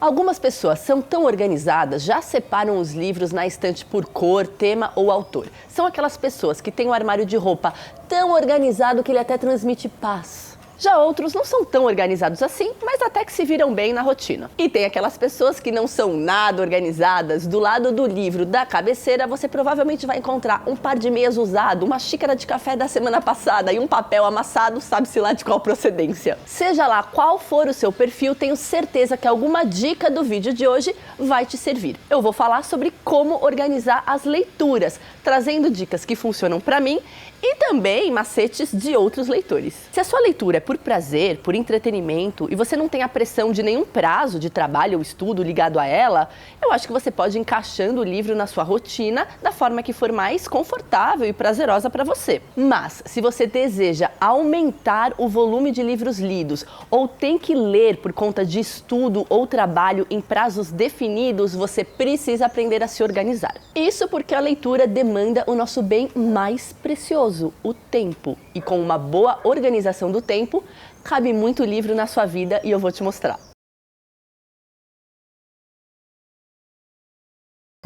Algumas pessoas são tão organizadas, já separam os livros na estante por cor, tema ou autor. São aquelas pessoas que têm um armário de roupa tão organizado que ele até transmite paz. Já outros não são tão organizados assim, mas até que se viram bem na rotina. E tem aquelas pessoas que não são nada organizadas. Do lado do livro da cabeceira, você provavelmente vai encontrar um par de meias usado, uma xícara de café da semana passada e um papel amassado, sabe-se lá de qual procedência. Seja lá qual for o seu perfil, tenho certeza que alguma dica do vídeo de hoje vai te servir. Eu vou falar sobre como organizar as leituras, trazendo dicas que funcionam para mim e também macetes de outros leitores. Se a sua leitura é por prazer, por entretenimento e você não tem a pressão de nenhum prazo de trabalho ou estudo ligado a ela, eu acho que você pode ir encaixando o livro na sua rotina da forma que for mais confortável e prazerosa para você. Mas, se você deseja aumentar o volume de livros lidos ou tem que ler por conta de estudo ou trabalho em prazos definidos, você precisa aprender a se organizar. Isso porque a leitura demanda o nosso bem mais precioso, o tempo. E com uma boa organização do tempo, cabe muito livro na sua vida e eu vou te mostrar.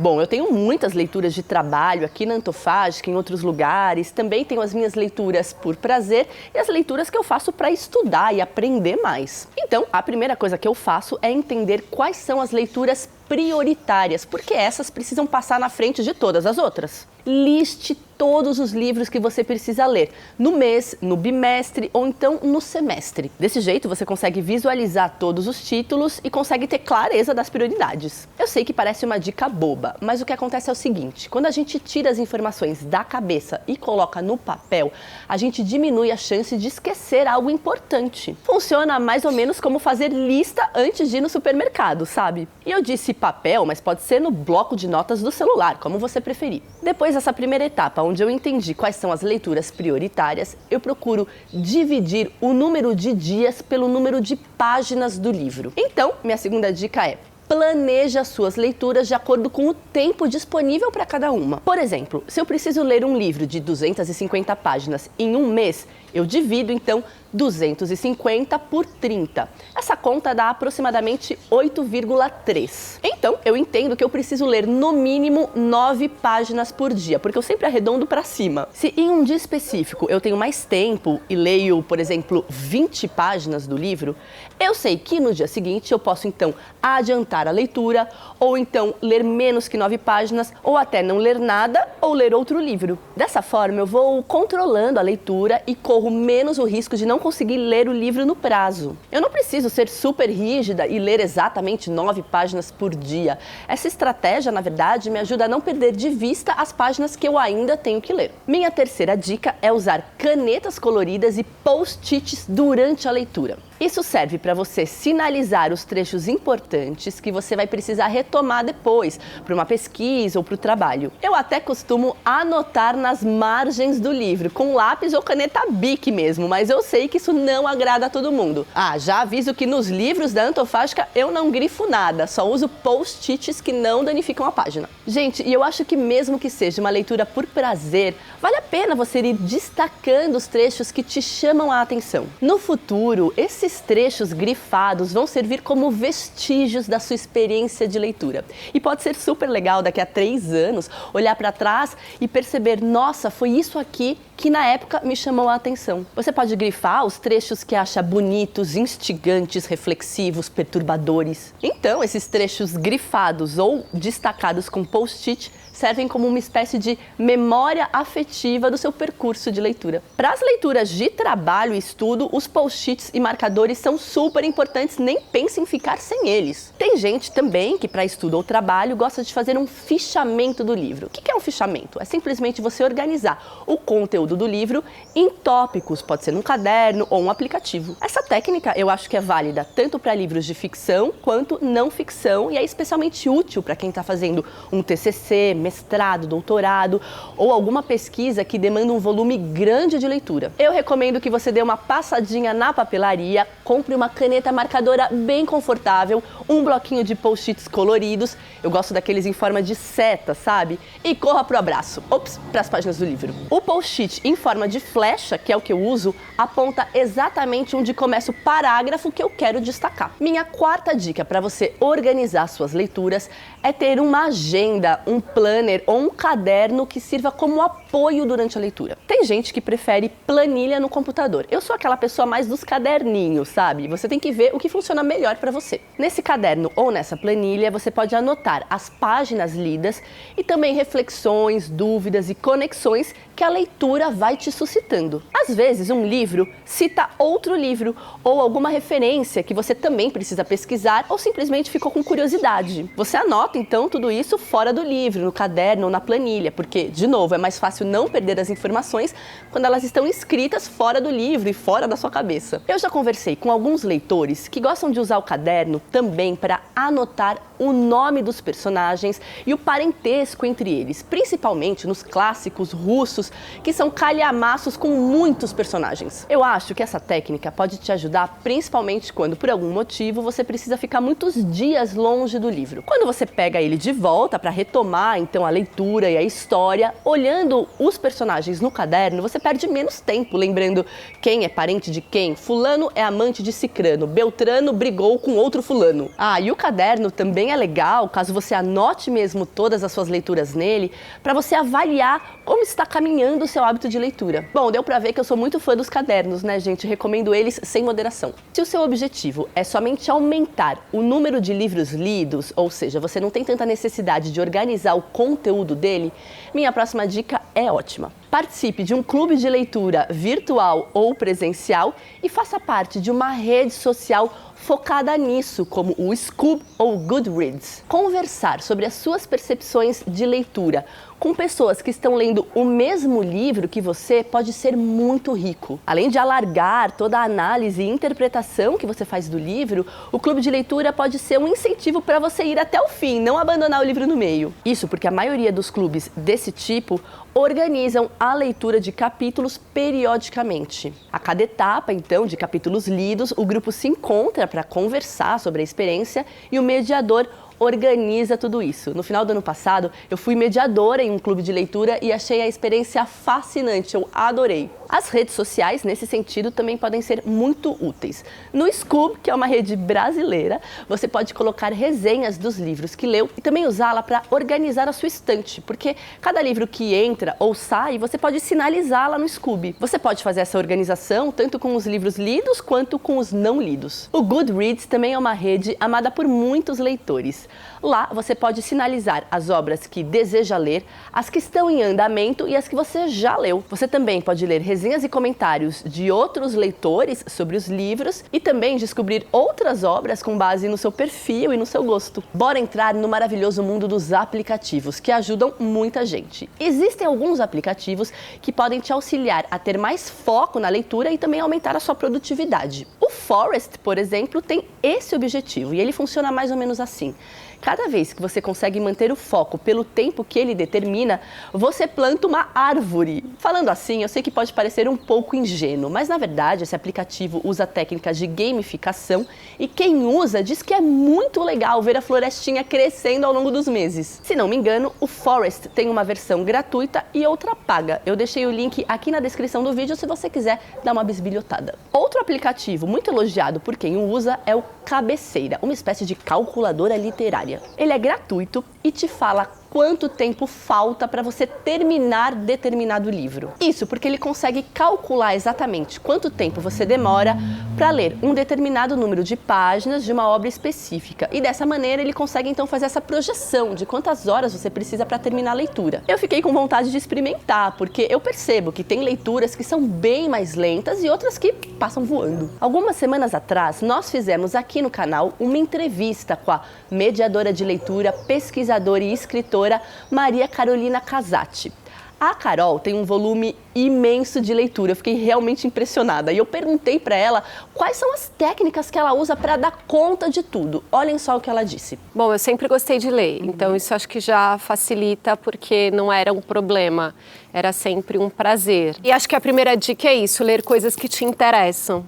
Bom, eu tenho muitas leituras de trabalho aqui na Antofágica, em outros lugares. Também tenho as minhas leituras por prazer e as leituras que eu faço para estudar e aprender mais. Então, a primeira coisa que eu faço é entender quais são as leituras prioritárias, porque essas precisam passar na frente de todas as outras. Liste todos os livros que você precisa ler, no mês, no bimestre ou então no semestre. Desse jeito você consegue visualizar todos os títulos e consegue ter clareza das prioridades. Eu sei que parece uma dica boba, mas o que acontece é o seguinte: quando a gente tira as informações da cabeça e coloca no papel, a gente diminui a chance de esquecer algo importante. Funciona mais ou menos como fazer lista antes de ir no supermercado, sabe? E eu disse papel, mas pode ser no bloco de notas do celular, como você preferir. Depois dessa primeira etapa, onde eu entendi quais são as leituras prioritárias, eu procuro dividir o número de dias pelo número de páginas do livro. Então, minha segunda dica é: planeje as suas leituras de acordo com o tempo disponível para cada uma. Por exemplo, se eu preciso ler um livro de 250 páginas em um mês, eu divido então 250 por 30. Essa conta dá aproximadamente 8,3. Então, eu entendo que eu preciso ler no mínimo 9 páginas por dia, porque eu sempre arredondo para cima. Se em um dia específico eu tenho mais tempo e leio, por exemplo, 20 páginas do livro, eu sei que no dia seguinte eu posso então adiantar a leitura, ou então ler menos que 9 páginas, ou até não ler nada, ou ler outro livro. Dessa forma eu vou controlando a leitura e corro menos o risco de não conseguir ler o livro no prazo. Eu não preciso ser super rígida e ler exatamente 9 páginas por dia. Essa estratégia, na verdade, me ajuda a não perder de vista as páginas que eu ainda tenho que ler. Minha terceira dica é usar canetas coloridas e post-its durante a leitura. Isso serve para você sinalizar os trechos importantes que você vai precisar retomar depois, para uma pesquisa ou para o trabalho. Eu até costumo anotar nas margens do livro, com lápis ou caneta Bic mesmo, mas eu sei que isso não agrada a todo mundo. Já aviso que nos livros da Antofágica eu não grifo nada, só uso post-its que não danificam a página. Gente, e eu acho que mesmo que seja uma leitura por prazer, vale a pena você ir destacando os trechos que te chamam a atenção. No futuro, esses trechos grifados vão servir como vestígios da sua experiência de leitura. E pode ser super legal daqui a 3 anos olhar para trás e perceber: nossa, foi isso aqui que na época me chamou a atenção. Você pode grifar os trechos que acha bonitos, instigantes, reflexivos, perturbadores. Então, esses trechos grifados ou destacados com post-it servem como uma espécie de memória afetiva do seu percurso de leitura. Para as leituras de trabalho e estudo, os post-its e marcadores são super importantes, nem pense em ficar sem eles. Tem gente também que para estudo ou trabalho gosta de fazer um fichamento do livro. O que é um fichamento? É simplesmente você organizar o conteúdo do livro em tópicos, pode ser num caderno ou um aplicativo. Essa técnica eu acho que é válida tanto para livros de ficção quanto não ficção e é especialmente útil para quem está fazendo um TCC, mestrado, doutorado ou alguma pesquisa que demanda um volume grande de leitura. Eu recomendo que você dê uma passadinha na papelaria, compre uma caneta marcadora bem confortável, um bloquinho de post-its coloridos, eu gosto daqueles em forma de seta, sabe? E corra pro abraço, para as páginas do livro. O post-it em forma de flecha, que é o que eu uso, aponta exatamente onde começa o parágrafo que eu quero destacar. Minha quarta dica para você organizar suas leituras é ter uma agenda, um planner ou um caderno que sirva como apoio durante a leitura. Tem gente que prefere planilha no computador. Eu sou aquela pessoa mais dos caderninhos, sabe? Você tem que ver o que funciona melhor para você. Nesse caderno ou nessa planilha, você pode anotar as páginas lidas e também reflexões, dúvidas e conexões que a leitura vai te suscitando. Às vezes, um livro cita outro livro ou alguma referência que você também precisa pesquisar ou simplesmente ficou com curiosidade. Você anota, então, tudo isso fora do livro, no caderno ou na planilha, porque, de novo, é mais fácil não perder as informações quando elas estão escritas fora do livro e fora da sua cabeça. Eu já conversei com alguns leitores que gostam de usar o caderno também para anotar o nome dos personagens e o parentesco entre eles, principalmente nos clássicos russos, que são calhamaços com muitos personagens. Eu acho que essa técnica pode te ajudar principalmente quando, por algum motivo, você precisa ficar muitos dias longe do livro. Quando você pega ele de volta para retomar, então, a leitura e a história, olhando os personagens no caderno, você perde menos tempo lembrando quem é parente de quem, fulano é amante de cicrano, Beltrano brigou com outro fulano. E o caderno também é legal, caso você anote mesmo todas as suas leituras nele, para você avaliar como está caminhando o seu hábito de leitura. Bom, deu pra ver que eu sou muito fã dos cadernos, né, gente? Recomendo eles sem moderação. Se o seu objetivo é somente aumentar o número de livros lidos, ou seja, você não tem tanta necessidade de organizar o conteúdo dele, minha próxima dica é ótima. Participe de um clube de leitura virtual ou presencial e faça parte de uma rede social focada nisso, como o Scoob ou Goodreads. Conversar sobre as suas percepções de leitura com pessoas que estão lendo o mesmo livro que você pode ser muito rico. Além de alargar toda a análise e interpretação que você faz do livro, o clube de leitura pode ser um incentivo para você ir até o fim, não abandonar o livro no meio. Isso porque a maioria dos clubes desse tipo organizam a leitura de capítulos periodicamente. A cada etapa, então, de capítulos lidos, o grupo se encontra para conversar sobre a experiência e o mediador organiza tudo isso. No final do ano passado, eu fui mediadora em um clube de leitura e achei a experiência fascinante, eu adorei. As redes sociais, nesse sentido, também podem ser muito úteis. No Scoob, que é uma rede brasileira, você pode colocar resenhas dos livros que leu e também usá-la para organizar a sua estante, porque cada livro que entra ou sai, você pode sinalizá-la no Scoob. Você pode fazer essa organização tanto com os livros lidos quanto com os não lidos. O Goodreads também é uma rede amada por muitos leitores. Lá você pode sinalizar as obras que deseja ler, as que estão em andamento e as que você já leu. Você também pode ler resenhas e comentários de outros leitores sobre os livros e também descobrir outras obras com base no seu perfil e no seu gosto. Bora entrar no maravilhoso mundo dos aplicativos, que ajudam muita gente. Existem alguns aplicativos que podem te auxiliar a ter mais foco na leitura e também aumentar a sua produtividade. O Forest, por exemplo, tem esse objetivo e ele funciona mais ou menos assim. Cada vez que você consegue manter o foco pelo tempo que ele determina, você planta uma árvore. Falando assim, eu sei que pode parecer um pouco ingênuo, mas na verdade esse aplicativo usa técnicas de gamificação e quem usa diz que é muito legal ver a florestinha crescendo ao longo dos meses. Se não me engano, o Forest tem uma versão gratuita e outra paga. Eu deixei o link aqui na descrição do vídeo se você quiser dar uma bisbilhotada. Outro aplicativo muito elogiado por quem o usa é o Cabeceira, uma espécie de calculadora literária. Ele é gratuito e te fala quanto tempo falta para você terminar determinado livro. Isso porque ele consegue calcular exatamente quanto tempo você demora para ler um determinado número de páginas de uma obra específica. E dessa maneira ele consegue então fazer essa projeção de quantas horas você precisa para terminar a leitura. Eu fiquei com vontade de experimentar, porque eu percebo que tem leituras que são bem mais lentas e outras que passam voando. Algumas semanas atrás, nós fizemos aqui no canal uma entrevista com a mediadora de leitura, pesquisadora e escritora Maria Carolina Casati. A Carol tem um volume imenso de leitura, eu fiquei realmente impressionada. E eu perguntei para ela quais são as técnicas que ela usa para dar conta de tudo. Olhem só o que ela disse. Bom, eu sempre gostei de ler, então isso acho que já facilita porque não era um problema, era sempre um prazer. E acho que a primeira dica é isso, ler coisas que te interessam.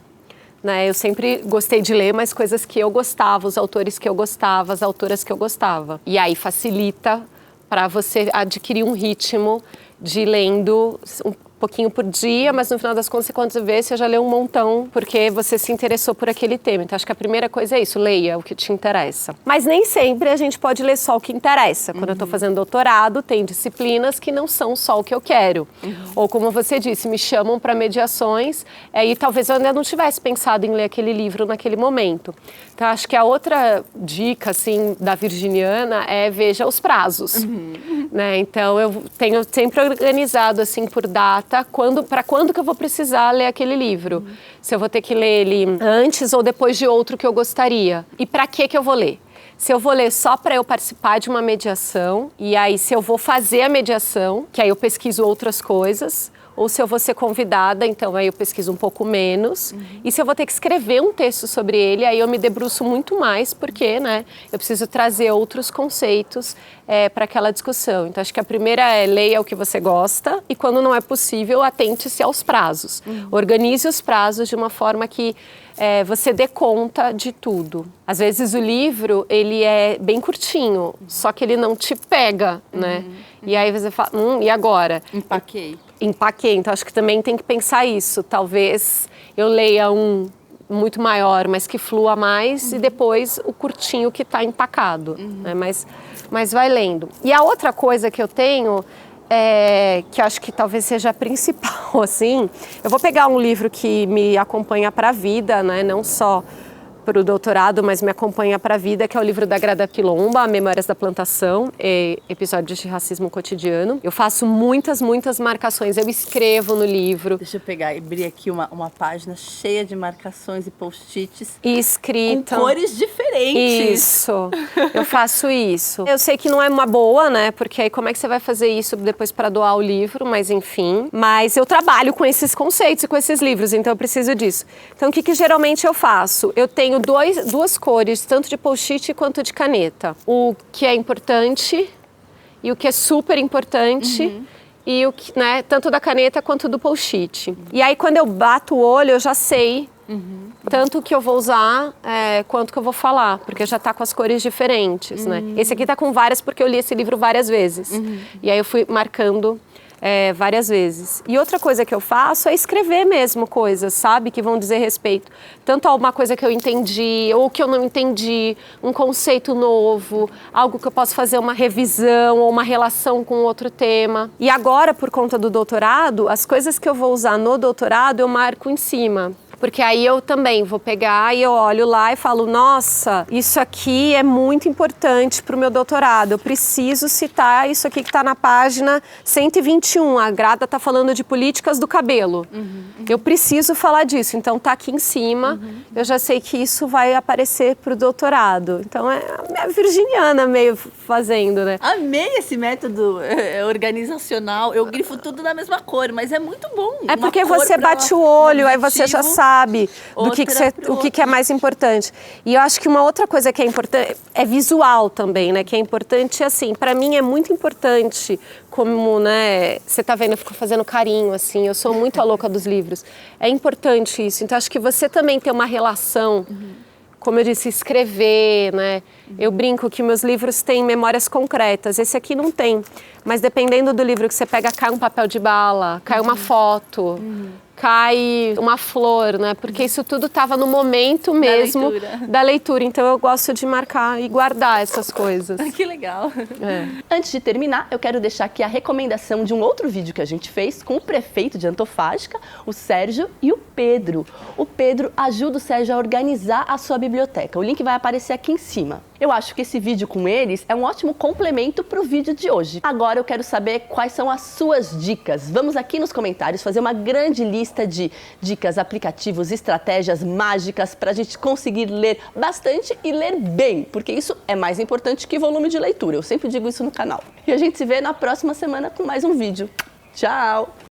Eu sempre gostei de ler, mas coisas que eu gostava, os autores que eu gostava, as autoras que eu gostava. E aí facilita para você adquirir um ritmo de lendo um pouquinho por dia, mas no final das contas, quando você vê, você já leu um montão, porque você se interessou por aquele tema. Então, acho que a primeira coisa é isso, leia o que te interessa. Mas nem sempre a gente pode ler só o que interessa. Quando eu estou fazendo doutorado, tem disciplinas que não são só o que eu quero. Ou, como você disse, me chamam para mediações, e talvez eu ainda não tivesse pensado em ler aquele livro naquele momento. Então, acho que a outra dica, assim, da virginiana é veja os prazos. Então, eu tenho sempre organizado, assim, por data, para quando que eu vou precisar ler aquele livro. Se eu vou ter que ler ele antes ou depois de outro que eu gostaria. E para que eu vou ler? Se eu vou ler só para eu participar de uma mediação, e aí se eu vou fazer a mediação, que aí eu pesquiso outras coisas, ou se eu vou ser convidada, então aí eu pesquiso um pouco menos. E se eu vou ter que escrever um texto sobre ele, aí eu me debruço muito mais, porque eu preciso trazer outros conceitos para aquela discussão. Então, acho que a primeira é leia o que você gosta e, quando não é possível, atente-se aos prazos. Organize os prazos de uma forma que você dê conta de tudo. Às vezes o livro, ele é bem curtinho, só que ele não te pega, E aí você fala, e agora? Empaquei, então acho que também tem que pensar isso. Talvez eu leia um muito maior, mas que flua mais, e depois o curtinho que está empacado, mas vai lendo. E a outra coisa que eu tenho, que acho que talvez seja a principal, assim, eu vou pegar um livro que me acompanha para a vida, não só para o doutorado, mas me acompanha para a vida, que é o livro da Grada Quilomba, Memórias da Plantação, episódios de racismo cotidiano. Eu faço muitas marcações, eu escrevo no livro. Deixa eu abrir aqui uma página cheia de marcações e post-its. E escrita. Com cores diferentes. Isso, eu faço isso. Eu sei que não é uma boa, porque aí como é que você vai fazer isso depois para doar o livro, mas enfim. Mas eu trabalho com esses conceitos e com esses livros, então eu preciso disso. Então o que geralmente eu faço? Eu tenho duas cores, tanto de post-it quanto de caneta. O que é importante e o que é super importante, e o que, tanto da caneta quanto do post-it. E aí, quando eu bato o olho, eu já sei tanto o que eu vou usar quanto que eu vou falar, porque já está com as cores diferentes, Esse aqui está com várias porque eu li esse livro várias vezes. E aí eu fui marcando várias vezes. E outra coisa que eu faço é escrever mesmo coisas, sabe? Que vão dizer respeito tanto a uma coisa que eu entendi ou que eu não entendi, um conceito novo, algo que eu posso fazer uma revisão ou uma relação com outro tema. E agora, por conta do doutorado, as coisas que eu vou usar no doutorado eu marco em cima. Porque aí eu também vou pegar e eu olho lá e falo, nossa, isso aqui é muito importante para o meu doutorado. Eu preciso citar isso aqui que está na página 121. A Grada está falando de políticas do cabelo. Eu preciso falar disso. Então está aqui em cima. Eu já sei que isso vai aparecer para o doutorado. Então é a virginiana meio fazendo, Amei esse método organizacional. Eu grifo tudo na mesma cor, mas é muito bom. É porque você bate o olho, aí você já sabe o que é mais importante. E eu acho que uma outra coisa que é importante é visual também, que é importante, assim, para mim é muito importante, como, você tá vendo, eu fico fazendo carinho, assim, eu sou muito a louca dos livros. É importante isso. Então, acho que você também tem uma relação, como eu disse, escrever, Eu brinco que meus livros têm memórias concretas, esse aqui não tem. Mas dependendo do livro que você pega, cai um papel de bala, cai uma foto, cai uma flor, Porque isso tudo estava no momento mesmo da leitura. Então eu gosto de marcar e guardar essas coisas. Que legal. Antes de terminar, eu quero deixar aqui a recomendação de um outro vídeo que a gente fez com o prefeito de Antofágica, o Sérgio e o Pedro. O Pedro ajuda o Sérgio a organizar a sua biblioteca. O link vai aparecer aqui em cima. Eu acho que esse vídeo com eles é um ótimo complemento para o vídeo de hoje. Agora eu quero saber quais são as suas dicas. Vamos aqui nos comentários fazer uma grande lista de dicas, aplicativos, estratégias mágicas para a gente conseguir ler bastante e ler bem, porque isso é mais importante que volume de leitura. Eu sempre digo isso no canal. E a gente se vê na próxima semana com mais um vídeo. Tchau!